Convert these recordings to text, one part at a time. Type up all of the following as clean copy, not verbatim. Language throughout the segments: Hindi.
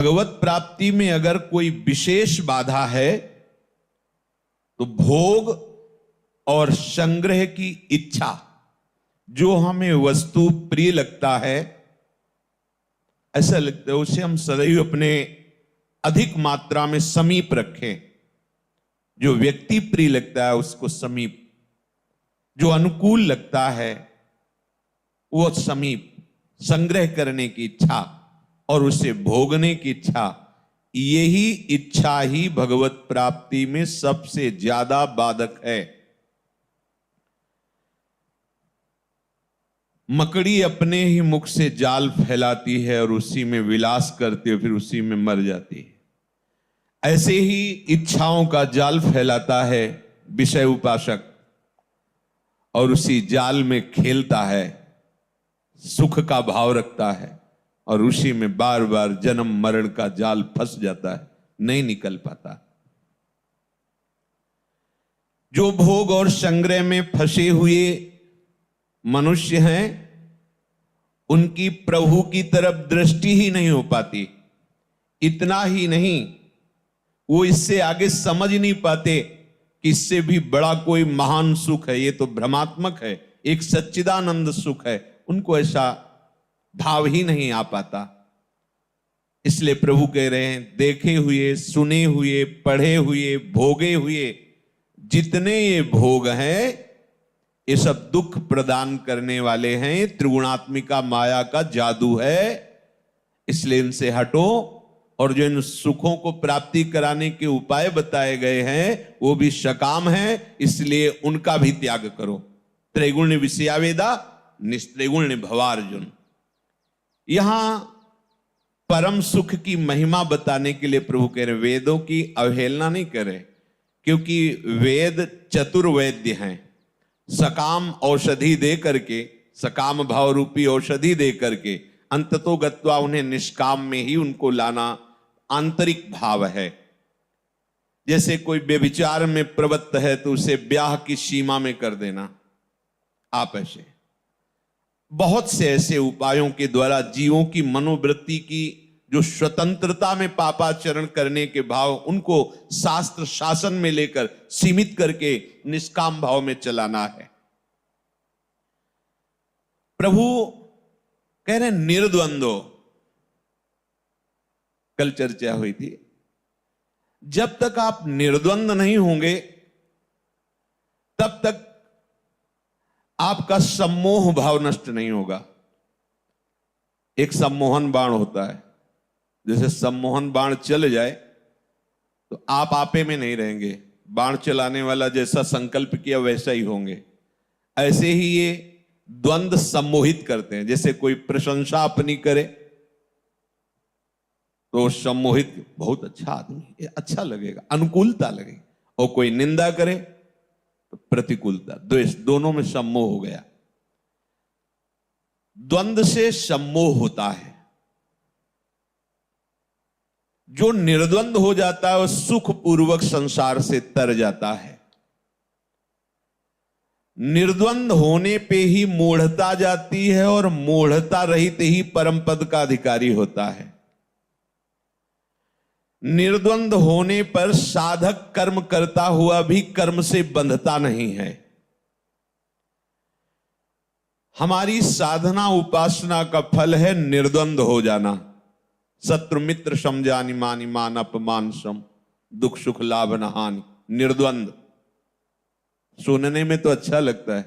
भगवत प्राप्ति में अगर कोई विशेष बाधा है तो भोग और संग्रह की इच्छा, जो हमें वस्तु प्रिय लगता है, ऐसा लगता है उसे हम सदैव अपने अधिक मात्रा में समीप रखें। जो व्यक्ति प्रिय लगता है उसको समीप, जो अनुकूल लगता है वो समीप, संग्रह करने की इच्छा और उसे भोगने की इच्छा, यही इच्छा ही भगवत प्राप्ति में सबसे ज्यादा बाधक है। मकड़ी अपने ही मुख से जाल फैलाती है और उसी में विलास करती है, फिर उसी में मर जाती है। ऐसे ही इच्छाओं का जाल फैलाता है विषय उपासक और उसी जाल में खेलता है, सुख का भाव रखता है और उसी में बार बार जन्म मरण का जाल फंस जाता है, नहीं निकल पाता। जो भोग और संग्रह में फंसे हुए मनुष्य हैं, उनकी प्रभु की तरफ दृष्टि ही नहीं हो पाती। इतना ही नहीं, वो इससे आगे समझ नहीं पाते कि इससे भी बड़ा कोई महान सुख है, ये तो भ्रमात्मक है, एक सच्चिदानंद सुख है। उनको ऐसा भाव ही नहीं आ पाता। इसलिए प्रभु कह रहे हैं, देखे हुए, सुने हुए, पढ़े हुए, भोगे हुए जितने ये भोग हैं, ये सब दुख प्रदान करने वाले हैं, त्रिगुणात्मिका माया का जादू है। इसलिए इनसे हटो और जो इन सुखों को प्राप्ति कराने के उपाय बताए गए हैं वो भी सकाम है, इसलिए उनका भी त्याग करो। त्रैगुण्य विषयावेदा निस्त्रिगुण्य भवार्जुन। यहां परम सुख की महिमा बताने के लिए प्रभु कह रहे वेदों की अवहेलना नहीं करे, क्योंकि वेद चतुर्वैद्य हैं। सकाम औषधि दे करके, सकाम भाव रूपी औषधि दे करके अंततो गत्वा उन्हें निष्काम में ही उनको लाना आंतरिक भाव है। जैसे कोई व्यभिचार में प्रवृत्त है तो उसे ब्याह की सीमा में कर देना। आप ऐसे बहुत से ऐसे उपायों के द्वारा जीवों की मनोवृत्ति की जो स्वतंत्रता में पापाचरण करने के भाव, उनको शास्त्र शासन में लेकर सीमित करके निष्काम भाव में चलाना है। प्रभु कह रहे निर्द्वंद्व। कल चर्चा हुई थी, जब तक आप निर्द्वंद नहीं होंगे तब तक आपका सम्मोह भाव नष्ट नहीं होगा। एक सम्मोहन बाण होता है, जैसे सम्मोहन बाण चल जाए तो आप आपे में नहीं रहेंगे, बाण चलाने वाला जैसा संकल्प किया वैसा ही होंगे। ऐसे ही ये द्वंद्व सम्मोहित करते हैं। जैसे कोई प्रशंसा अपनी करे तो सम्मोहित, बहुत अच्छा आदमी, ये अच्छा लगेगा, अनुकूलता लगेगी, और कोई निंदा करे तो प्रतिकूलता, द्वेष, दोनों में सम्मोह हो गया। द्वंद्व से सम्मोह होता है। जो निर्द्वंद हो जाता है वह सुखपूर्वक संसार से तर जाता है। निर्द्वंद होने पे ही मूढ़ता जाती है और मूढ़ता रहित ही परम पद का अधिकारी होता है। निर्द्वंद होने पर साधक कर्म करता हुआ भी कर्म से बंधता नहीं है। हमारी साधना उपासना का फल है निर्द्वंद हो जाना। शत्रु मित्र समझानी मानी मान अपमान सम, दुख सुख लाभ न हानि। निर्द्वंद सुनने में तो अच्छा लगता है।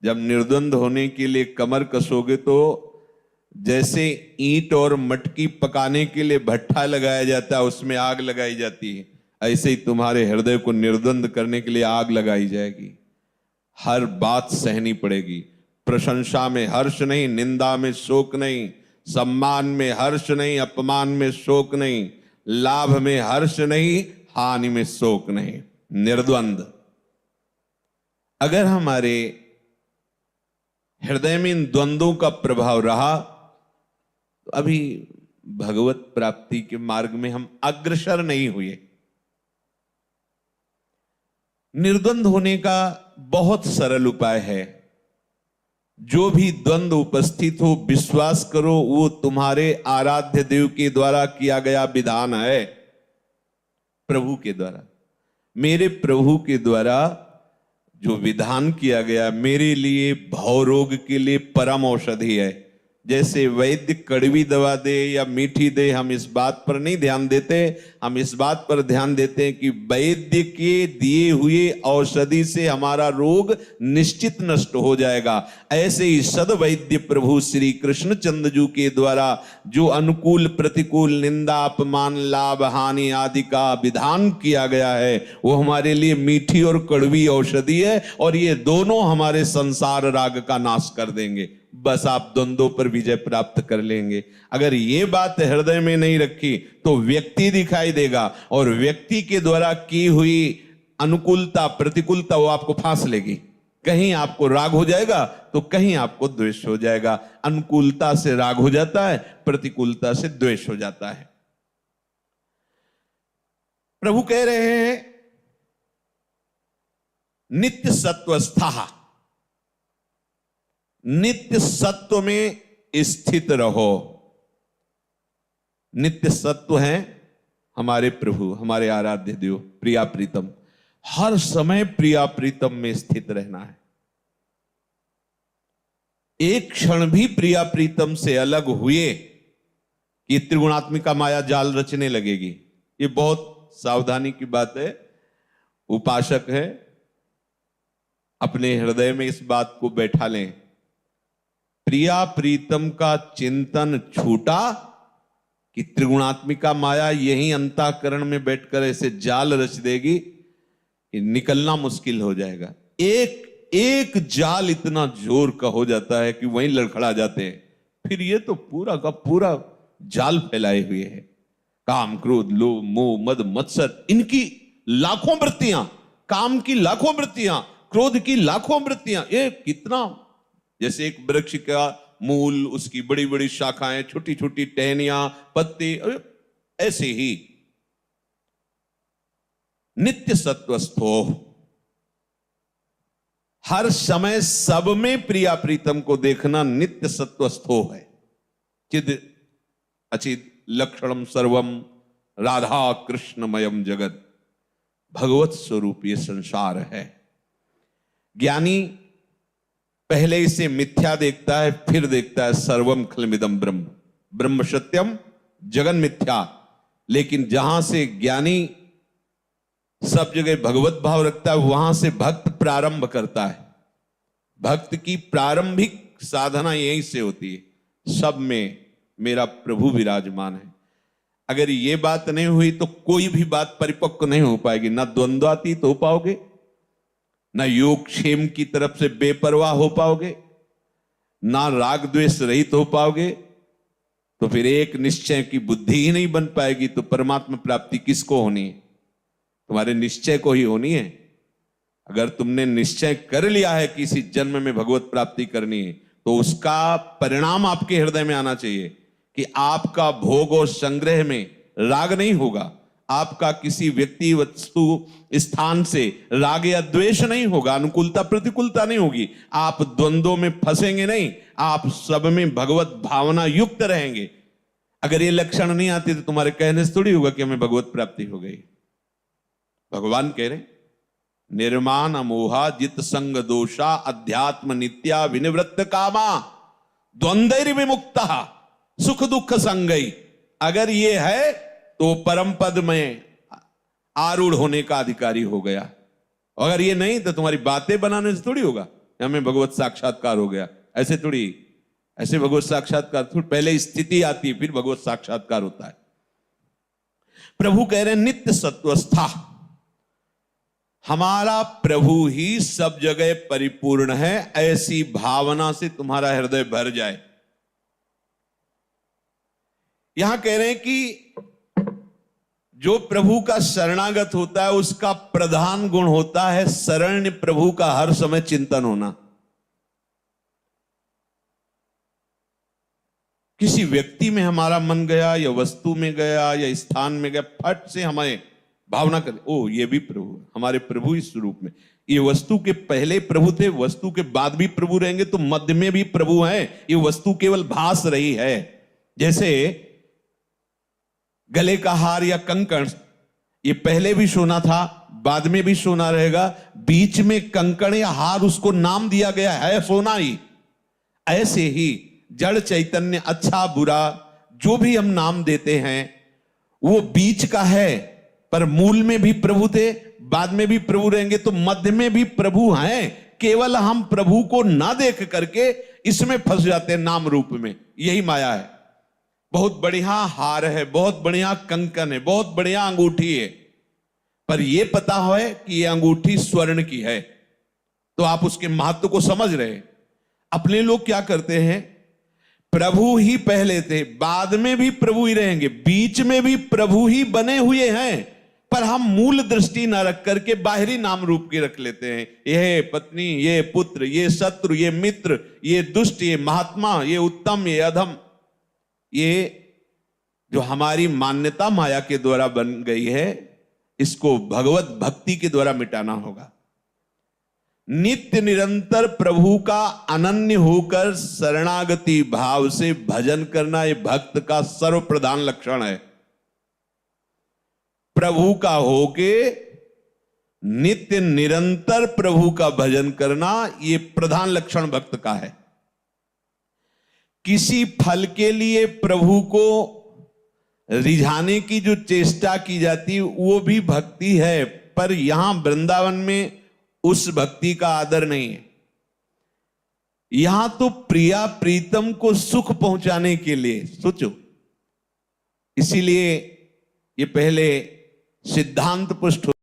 जब निर्द्वंद होने के लिए कमर कसोगे तो जैसे ईंट और मटकी पकाने के लिए भट्ठा लगाया जाता है, उसमें आग लगाई जाती है, ऐसे ही तुम्हारे हृदय को निर्द्वंद करने के लिए आग लगाई जाएगी। हर बात सहनी पड़ेगी। प्रशंसा में हर्ष नहीं, निंदा में शोक नहीं, सम्मान में हर्ष नहीं, अपमान में शोक नहीं, लाभ में हर्ष नहीं, हानि में शोक नहीं। निर्द्वंद। अगर हमारे हृदय में इन द्वंद्वों का प्रभाव रहा तो अभी भगवत प्राप्ति के मार्ग में हम अग्रसर नहीं हुए। निर्द्वंद होने का बहुत सरल उपाय है। जो भी द्वंद्व उपस्थित हो, विश्वास करो वो तुम्हारे आराध्य देव के द्वारा किया गया विधान है। प्रभु के द्वारा, मेरे प्रभु के द्वारा जो विधान किया गया मेरे लिए भव रोग के लिए परम औषधि है। जैसे वैद्य कड़वी दवा दे या मीठी दे, हम इस बात पर नहीं ध्यान देते, हम इस बात पर ध्यान देते हैं कि वैद्य के दिए हुए औषधि से हमारा रोग निश्चित नष्ट हो जाएगा। ऐसे ही सद्वैद्य प्रभु श्री कृष्णचंद्र जी के द्वारा जो अनुकूल प्रतिकूल निंदा अपमान लाभ हानि आदि का विधान किया गया है वो हमारे लिए मीठी और कड़वी औषधि है, और ये दोनों हमारे संसार राग का नाश कर देंगे। बस आप द्वंद्वों पर विजय प्राप्त कर लेंगे। अगर ये बात हृदय में नहीं रखी तो व्यक्ति दिखाई देगा, और व्यक्ति के द्वारा की हुई अनुकूलता प्रतिकूलता वो आपको फांस लेगी। कहीं आपको राग हो जाएगा तो कहीं आपको द्वेष हो जाएगा। अनुकूलता से राग हो जाता है, प्रतिकूलता से द्वेष हो जाता है। प्रभु कह रहे हैं नित्य सत्वस्था, नित्य सत्व में स्थित रहो। नित्य सत्व है हमारे प्रभु, हमारे आराध्य देव प्रिया प्रीतम। हर समय प्रिया प्रीतम में स्थित रहना है। एक क्षण भी प्रिया प्रीतम से अलग हुए कि त्रिगुणात्मिका माया जाल रचने लगेगी। ये बहुत सावधानी की बात है। उपासक है, अपने हृदय में इस बात को बैठा लें। प्रिया प्रीतम का चिंतन छूटा कि त्रिगुणात्मिका माया यही अंतःकरण में बैठकर ऐसे जाल रच देगी कि निकलना मुश्किल हो जाएगा। एक एक जाल इतना जोर का हो जाता है कि वहीं लड़खड़ा जाते हैं। फिर ये तो पूरा का पूरा जाल फैलाए हुए है। काम क्रोध लोभ मोह मद मत्सर, इनकी लाखों वृत्तियां, काम की लाखों वृत्तियां, क्रोध की लाखों वृत्तियां। ये कितना, जैसे एक वृक्ष का मूल, उसकी बड़ी बड़ी शाखाएं, छोटी छोटी टहनियां, पत्ते, ऐसे ही नित्य सत्वस्थो, हर समय सब में प्रिया प्रीतम को देखना नित्य सत्वस्थो है। चिद अचित लक्षणम सर्वम राधा कृष्णमयम जगत, भगवत स्वरूप ये संसार है। ज्ञानी पहले इसे मिथ्या देखता है, फिर देखता है सर्वम खलमिदम ब्रह्म, ब्रह्म सत्यम जगन मिथ्या। लेकिन जहां से ज्ञानी सब जगह भगवत भाव रखता है, वहां से भक्त प्रारंभ करता है। भक्त की प्रारंभिक साधना यहीं से होती है, सब में मेरा प्रभु विराजमान है। अगर ये बात नहीं हुई तो कोई भी बात परिपक्व नहीं हो पाएगी। ना द्वंद्वातीत हो पाओगे, ना योग क्षेम की तरफ से बेपरवाह हो पाओगे, ना राग द्वेष रहित हो पाओगे। तो फिर एक निश्चय की बुद्धि ही नहीं बन पाएगी। तो परमात्मा प्राप्ति किसको होनी है? तुम्हारे निश्चय को ही होनी है। अगर तुमने निश्चय कर लिया है कि इसी जन्म में भगवत प्राप्ति करनी है, तो उसका परिणाम आपके हृदय में आना चाहिए कि आपका भोग और संग्रह में राग नहीं होगा, आपका किसी व्यक्ति वस्तु स्थान से राग या द्वेष नहीं होगा, अनुकूलता प्रतिकूलता नहीं होगी, आप द्वंद्वों में फंसेंगे नहीं, आप सब में भगवत भावना युक्त रहेंगे। अगर ये लक्षण नहीं आते तो तुम्हारे कहने से थोड़ी होगा कि हमें भगवत प्राप्ति हो गई। भगवान कह रहे निर्माण अमोहा जित संग दोषा अध्यात्म नित्या विनिवृत्त कामा द्वंद्वैर विमुक्ता सुख दुख संगई। अगर ये है तो परम पद में आरूढ़ होने का अधिकारी हो गया। अगर ये नहीं तो तुम्हारी बातें बनाने से थोड़ी होगा हमें भगवत साक्षात्कार हो गया। ऐसे थोड़ी, ऐसे भगवत साक्षात्कार थोड़ी, पहले स्थिति आती है फिर भगवत साक्षात्कार होता है। प्रभु कह रहे हैं नित्य सत्वस्था, हमारा प्रभु ही सब जगह परिपूर्ण है। ऐसी भावना से तुम्हारा हृदय भर जाए। यहां कह रहे हैं कि जो प्रभु का शरणागत होता है उसका प्रधान गुण होता है शरण्य प्रभु का हर समय चिंतन होना। किसी व्यक्ति में हमारा मन गया या वस्तु में गया या स्थान में गया, फट से हमें भावना कर, ओ ये भी प्रभु, हमारे प्रभु इस स्वरूप में, ये वस्तु के पहले प्रभु थे, वस्तु के बाद भी प्रभु रहेंगे, तो मध्य में भी प्रभु हैं। ये वस्तु केवल भास रही है। जैसे गले का हार या कंकण, ये पहले भी सोना था, बाद में भी सोना रहेगा, बीच में कंकण या हार उसको नाम दिया गया है सोना ही। ऐसे ही जड़ चैतन्य, अच्छा बुरा जो भी हम नाम देते हैं वो बीच का है, पर मूल में भी प्रभु थे, बाद में भी प्रभु रहेंगे, तो मध्य में भी प्रभु हैं। केवल हम प्रभु को ना देख करके इसमें फंस जाते हैं नाम रूप में। यही माया है। बहुत बढ़िया हार है, बहुत बढ़िया कंकन है, बहुत बढ़िया अंगूठी है, पर यह पता है कि यह अंगूठी स्वर्ण की है, तो आप उसके महत्व को समझ रहे। अपने लोग क्या करते हैं, प्रभु ही पहले थे, बाद में भी प्रभु ही रहेंगे, बीच में भी प्रभु ही बने हुए हैं, पर हम मूल दृष्टि न रख करके बाहरी नाम रूप की रख लेते हैं। ये पत्नी, ये पुत्र, ये शत्रु, ये मित्र, ये दुष्ट, ये महात्मा, ये उत्तम, ये अधम। ये जो हमारी मान्यता माया के द्वारा बन गई है, इसको भगवत भक्ति के द्वारा मिटाना होगा। नित्य निरंतर प्रभु का अनन्य होकर शरणागति भाव से भजन करना, यह भक्त का सर्वप्रधान लक्षण है। प्रभु का होके नित्य निरंतर प्रभु का भजन करना, यह प्रधान लक्षण भक्त का है। किसी फल के लिए प्रभु को रिझाने की जो चेष्टा की जाती वो भी भक्ति है, पर यहां वृंदावन में उस भक्ति का आदर नहीं है। यहां तो प्रिया प्रीतम को सुख पहुंचाने के लिए, सोचो, इसीलिए ये पहले सिद्धांत पुष्ट